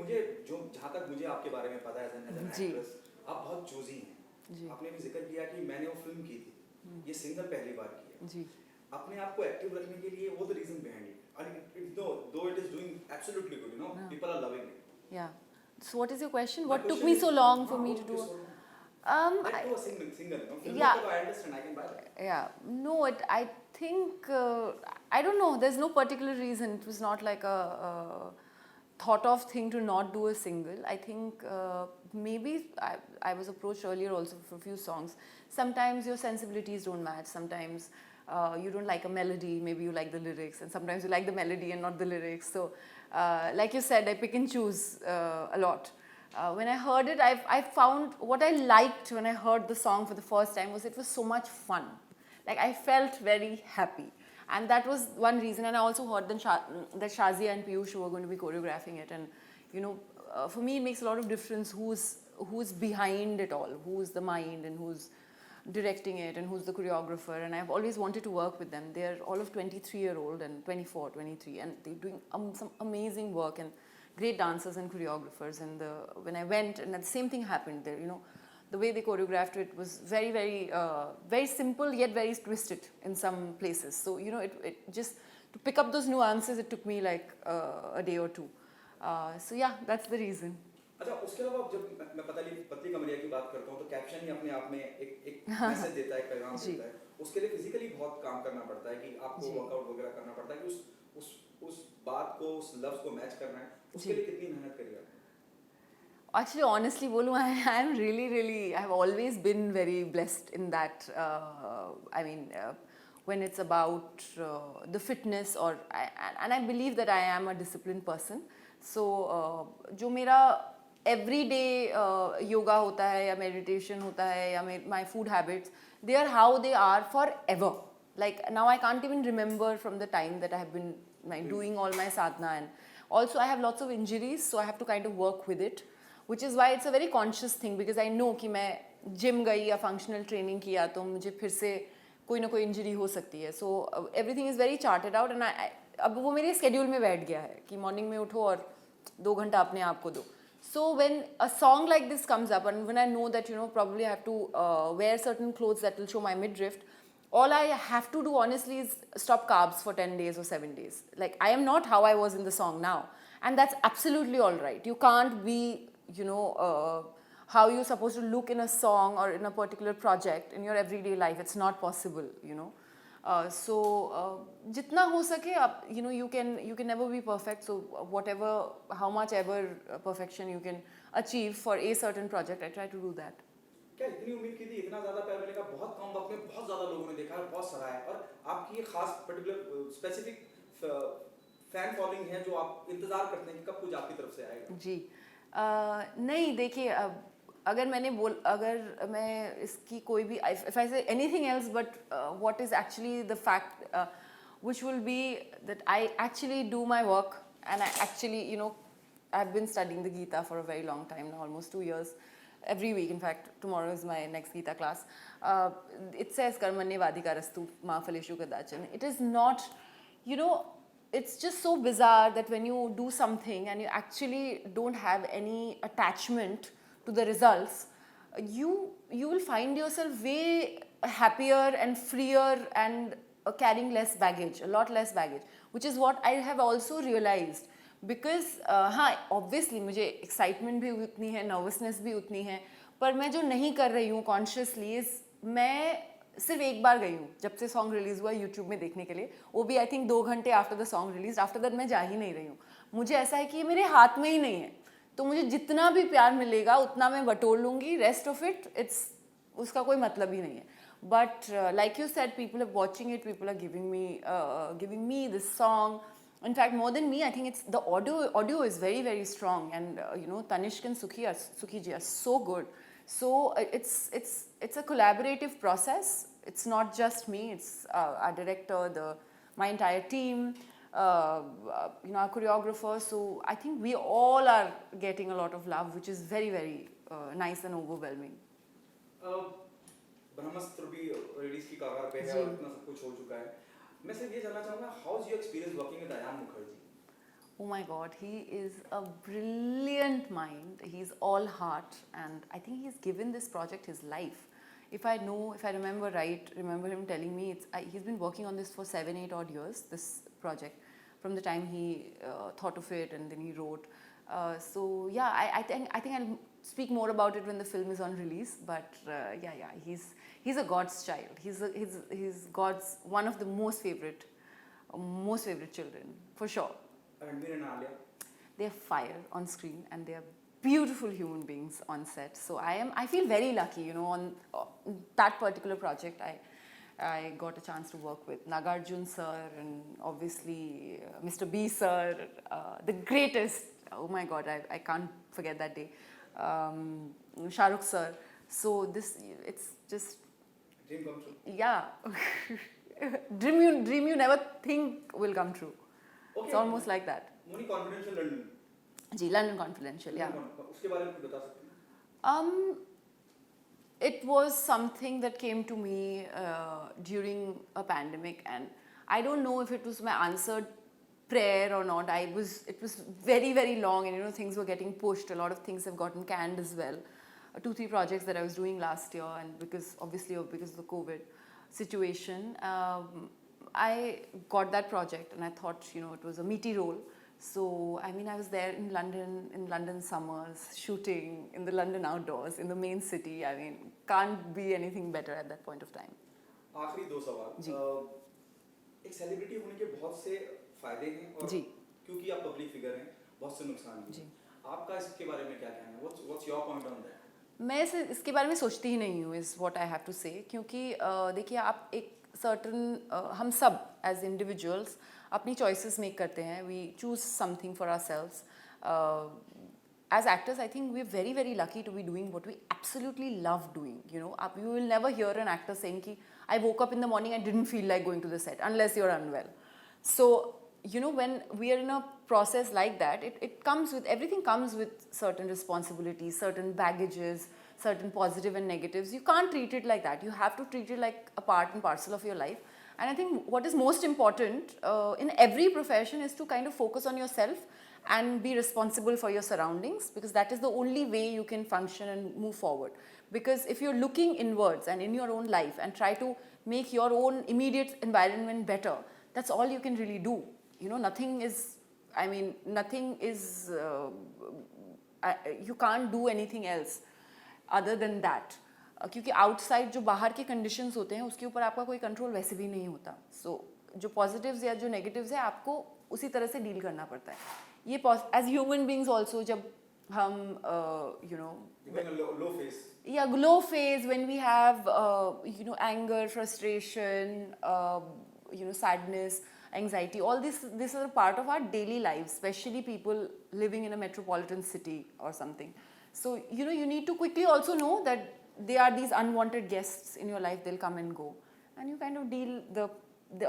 मुझे जो जहाँ तक मुझे आपके बारे में पता है एज एन जी एक्ट्रेस, आप बहुत चूजी हैं। जी आपने भी जिक्र किया कि मैंने वो फिल्म की थी, ये सिंगल पहली बार की है। जी अपने आप को एक्टिव रखने के लिए वो the reason behind it, and though it is doing absolutely good, people are loving it. yeah. So what is your question? My What took question me is, so long for हाँ me वो to क्यों do? सो रहा I, that to a single, फिल्मों yeah, का तो I understand, I can buy that. yeah. No, I think I don't know. There's no particular reason. It was not like a thought of thing to not do a single. I think maybe I was approached earlier also for a few songs. Sometimes your sensibilities don't match. Sometimes you don't like a melody. Maybe you like the lyrics, and sometimes you like the melody and not the lyrics. So, like you said, I pick and choose a lot. When I heard it, I found what I liked when I heard the song for the first time was it was so much fun. Like I felt very happy, and that was one reason. And I also heard that Shazia and Piyush were going to be choreographing it, and for me it makes a lot of difference who's behind it all, who's the mind and who's directing it and who's the choreographer. And I've always wanted to work with them. They're all of 23-year-old and 24, 23, and they're doing some amazing work and great dancers and choreographers. And when I went, and the same thing happened there, the way they choreographed it was very, very, very simple yet very twisted in some places. So, it just, to pick up those nuances, it took me like a day or two. So yeah, that's the reason. अच्छा, उसके अलावा जब मैं पतली कमरिया की बात करता हूँ तो कैप्शन ही अपने आप में एक मैसेज देता है, एक पैगाम देता है। उसके लिए फिजिकली बहुत काम करना पड़ता है कि आपको वर्कआउट वगैरह करना पड़ता है कि उस बात को, उस लफ्ज को मैच करना है। उसके लिए कितनी मेहनत करी आपने? Actually, honestly, Bolu, I'm really, really, I've always been very blessed in that. I mean, when it's about the fitness, and I believe that I am a disciplined person. So, जो मेरा everyday yoga होता है या meditation होता है या my food habits, they are how they are forever. Like now I can't even remember from the time that I have been doing all my sadhana, and also I have lots of injuries, so I have to kind of work with it. Which is why it's a very conscious thing, because I know कि मैं gym गई या functional training किया तो मुझे फिर से कोई ना कोई इंजरी हो सकती है. So everything is very chartered out, and अब वो मेरे स्केड्यूल में बैठ गया है कि मॉर्निंग में उठो और 2 घंटा अपने आप को दो. So when a song like this comes up, and when I know that probably I have to wear certain clothes that will show my midriff, all I have to do honestly is stop carbs for 10 days or 7 days. Like I am not how I was in the song now, and that's absolutely all right. You can't be how you're supposed to look in a song or in a particular project in your everyday life. It's not possible. So jitna ho sake up, you can never be perfect. So whatever, how much ever perfection you can achieve for a certain project, I try to do that. क्या इतनी उम्मीद की थी? इतना ज्यादा प्यार मिलेगा बहुत कम वक्त में, बहुत ज्यादा लोगों ने देखा है, बहुत सराहा है, और आपकी ये खास पर्टिकुलर स्पेसिफिक फैन फॉलोइंग है जो आप इंतजार करते हैं कि कब कुछ आपकी तरफ से आएगा? जी नहीं, देखिए, अगर मैं इसकी कोई भी, if I say anything else, but what is actually the fact which will be that I actually do my work, and I actually, I've been studying the Gita for a very long time now, almost 2 years, every week. In fact, tomorrow is my next Gita class. It says karmanyevadikarastu ma phaleshu kadachan. It is not, it's just so bizarre that when you do something and you actually don't have any attachment to the results, you will find yourself way happier and freer and carrying less baggage, a lot less baggage, which is what I have also realized. Because हाँ, obviously मुझे excitement भी उतनी है, nervousness भी उतनी है, पर मैं जो नहीं कर रही हूँ consciously is, मैं सिर्फ एक बार गई हूँ जब से सॉन्ग रिलीज़ हुआ YouTube में देखने के लिए, वो भी आई थिंक 2 घंटे after the song release. After that मैं जा ही नहीं रही हूँ. मुझे ऐसा है कि ये मेरे हाथ में ही नहीं है, तो मुझे जितना भी प्यार मिलेगा उतना मैं बटोर लूँगी. रेस्ट ऑफ इट, उसका कोई मतलब ही नहीं है. But like you said, people are watching it, people are giving me this song. In fact, more than me, I think it's the audio is very, very strong, and Tanishq and Sukhi ji are so good. So it's a collaborative process. It's not just me, it's our director, my entire team, our choreographer. So I think we all are getting a lot of love, which is very, very nice and overwhelming. ब्रह्मास्त्र भी release की कगार पे है और इतना सब कुछ हो चुका है. मैं सिर्फ ये जानना चाहूँगा, how is your experience working with Ayan Mukherjee? Oh my God, he is a brilliant mind. He's all heart, and I think he's given this project his life. If I remember right, remember him telling me he's been working on this for 7, 8 odd years. This project, from the time he thought of it and then he wrote. So yeah, I think I'll speak more about it when the film is on release. But yeah, he's a God's child. He's God's one of the most favorite children for sure. Ranveer and Alia. They're fire on screen and they're beautiful human beings on set. So I feel very lucky, you know, on that particular project. I got a chance to work with Nagarjun sir and obviously Mr. B sir, the greatest. Oh my God, I can't forget that day. Shah Rukh sir. So it's just, Dream come true. yeah. dream you never think will come true. Okay. It's almost like that. Moni Confidential London. जी, London Confidential, yeah. उसके बारे में कुछ बता सकते हैं? It was something that came to me during a pandemic, and I don't know if it was my answered prayer or not. It was very, very long, and you know, things were getting pushed. A lot of things have gotten canned as well. 2-3 projects that I was doing last year, and because of the COVID situation, I got that project, and I thought, you know, it was a meaty role. So, I mean, I was there in London summers, shooting in the London outdoors, in the main city. I mean, can't be anything better at that point of time. आखिरी 2 सवाल. जी. एक celebrity होने के बहुत से फायदे हैं और जी. क्योंकि आप पब्लिक फिगर हैं, बहुत से नुकसान भी जी. हैं. आपका इसके बारे में क्या कहना है? What's your point on that? मैं इसके बारे में सोचती ही नहीं हूँ, is what I have to say, क्योंकि देखिए, आप एक certain हम सब as individuals अपनी choices make करते हैं. We choose something for ourselves. As actors, I think we're very, very lucky to be doing what we absolutely love doing. You know, you will never hear an actor saying ki, I woke up in the morning and didn't feel like going to the set, unless you're unwell. So, you know, when we are in a process like that, everything comes with certain responsibilities, certain baggages, certain positive and negatives. You can't treat it like that. You have to treat it like a part and parcel of your life. And I think what is most important in every profession is to kind of focus on yourself and be responsible for your surroundings, because that is the only way you can function and move forward. Because if you're looking inwards and in your own life and try to make your own immediate environment better, that's all you can really do. You know, you can't do anything else other than that. क्योंकि outside जो बाहर के conditions होते हैं उसके ऊपर आपका कोई कंट्रोल वैसे भी नहीं होता. सो जो पॉजिटिव्स या जो नेगेटिव्स है आपको उसी तरह से डील करना पड़ता है. ये एज ह्यूमन बींग्स ऑल्सो, जब हम you know low phase when we have you know anger, frustration, you know, sadness, anxiety, all this are a part of our daily lives, especially people living in a metropolitan city or something. So, you know, you need to quickly also know that they are these unwanted guests in your life. They'll come and go, and you kind of deal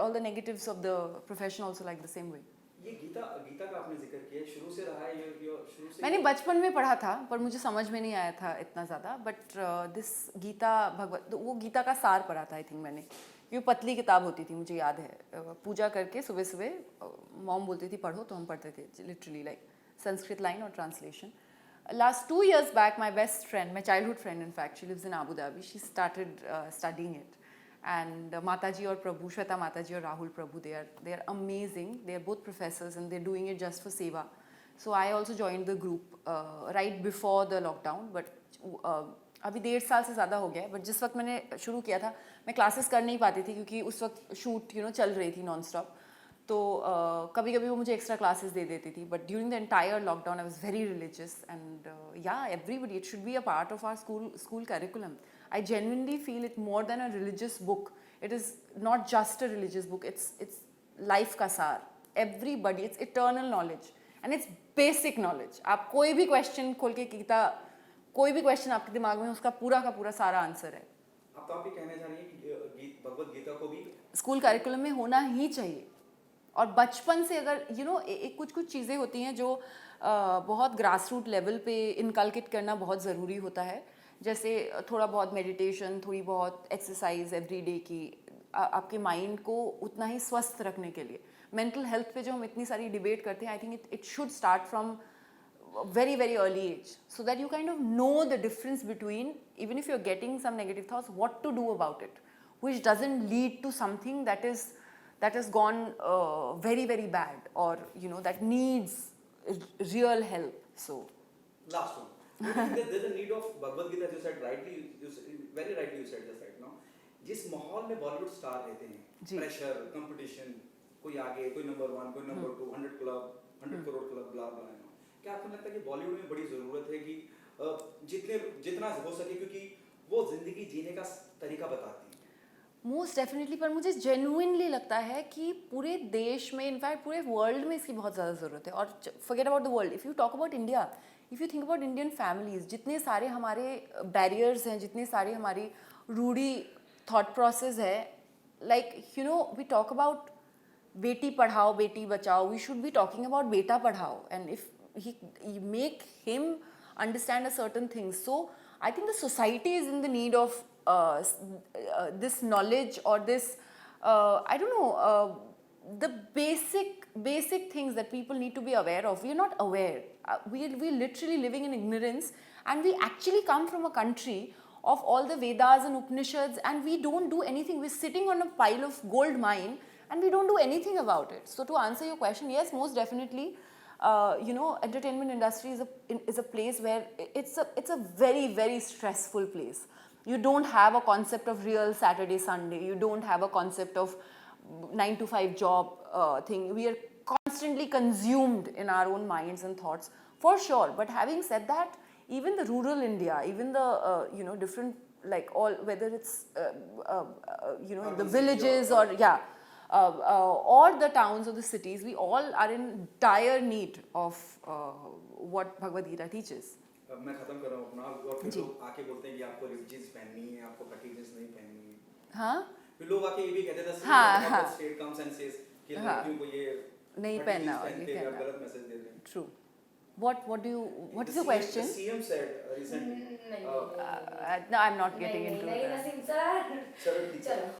all the negatives of the profession also like the same way. ये गीता का आपने जिक्र किया, शुरू से रहा है ये शुरू से? मैंने बचपन में पढ़ा था पर मुझे समझ में नहीं आया था इतना ज़्यादा. बट दिस गीता वो गीता का सार पढ़ा था आई थिंक मैंने. ये पतली किताब होती थी, मुझे याद है. पूजा करके सुबह सुबह मॉम बोलती थी पढ़ो, तो हम पढ़ते थे लिटरली, लाइक संस्कृत लाइन और translation. Last 2 years back, my best friend, my childhood friend in fact, she lives in Abu Dhabi, she started studying it. And Mataji or Prabhu, Shweta Mataji or Rahul Prabhu, they are amazing. They are both professors and they're doing it just for seva. So I also joined the group right before the lockdown. But अभी 1.5 साल से ज़्यादा हो गया है. But जिस वक्त मैंने शुरू किया था मैं क्लासेस कर नहीं पाती थी क्योंकि उस वक्त शूट चल रही थी नॉन स्टॉप. तो कभी कभी वो मुझे एक्स्ट्रा क्लासेस दे देती थी. But during the entire lockdown I was very religious, and yeah everybody, it should be a part of our school curriculum. I genuinely feel it more than a religious book. It is not just a religious book. It's life का सार. Everybody, it's eternal knowledge and it's basic knowledge. आप कोई भी question खोल के गीता, कोई भी question आपके दिमाग में, उसका पूरा का पूरा सारा आंसर है. आप ये कहना चाह रही हैं कि भगवत गीता को भी स्कूल करिकुलम में होना ही चाहिए. और बचपन से अगर कुछ चीज़ें होती हैं जो बहुत ग्रास रूट लेवल पे इनकलकेट करना बहुत ज़रूरी होता है. जैसे थोड़ा बहुत मेडिटेशन, थोड़ी बहुत एक्सरसाइज एवरी डे की, आपके माइंड को उतना ही स्वस्थ रखने के लिए. मेंटल हेल्थ पे जो हम इतनी सारी डिबेट करते हैं, I think it should start from very very early age, so that you kind of know the difference between, even if you're getting some negative thoughts, what to do about it, which doesn't lead to something that has gone very very bad, or you know, that needs real help. So Last one. Do you think that there's a need of Bhagavad Gita, as you said rightly, very rightly you said just right now, जिस माहौल में Bollywood star रहते हैं, pressure, competition, कोई आगे, कोई number 1, कोई number 2, 100 club, 100 crore club, ब्ला ब्ला, क्या आपको लगता है कि बॉलीवुड में बड़ी ज़रूरत है कि जितना हो सके, क्योंकि वो जिंदगी जीने का तरीका बताती है? मोस्ट डेफिनेटली, पर मुझे जेन्युइनली लगता है कि पूरे देश में, इनफैक्ट पूरे वर्ल्ड में इसकी बहुत ज़्यादा ज़रूरत है. और forget about the world, if you talk about India, if you think about Indian families, जितने सारे हमारे बैरियर्स हैं, जितने सारे हमारी रूढ़ी थॉट प्रोसेस है, like you know, we talk about बेटी पढ़ाओ बेटी बचाओ, we should be talking about बेटा पढ़ाओ, and if he make him understand a certain thing. So I think the society is in the need of this knowledge, or this I don't know, the basic things that people need to be aware of. We are not aware. We're literally living in ignorance, and we actually come from a country of all the Vedas and Upanishads, and we don't do anything. We're sitting on a pile of gold mine and we don't do anything about it. So to answer your question, yes, most definitely, you know, entertainment industry is a place where it's a very very stressful place. You don't have a concept of real Saturday Sunday. You don't have a concept of 9 to 5 job thing. We are constantly consumed in our own minds and thoughts, for sure. But having said that, even the rural India, even the you know, different, like all, whether it's you know, the villages or or the towns or the cities, we all are in dire need of what Bhagavad Gita teaches. मैं खत्म कर रहा हूँ अपना, और फिर लोग आके बोलते हैं कि आपको रिप जींस पहननी है, आपको कटी जींस नहीं पहननी है. हाँ, फिर लोग आके ये भी कहते थे, स्टेट कम्स एंड सेज कि लड़कियों को ये नहीं पहनना, और ये कहना गलत मैसेज दे रहे हैं. True. What is your question? The CM said recently. No, I'm not getting into that. नहीं नसीम सर, चलो ठीक है.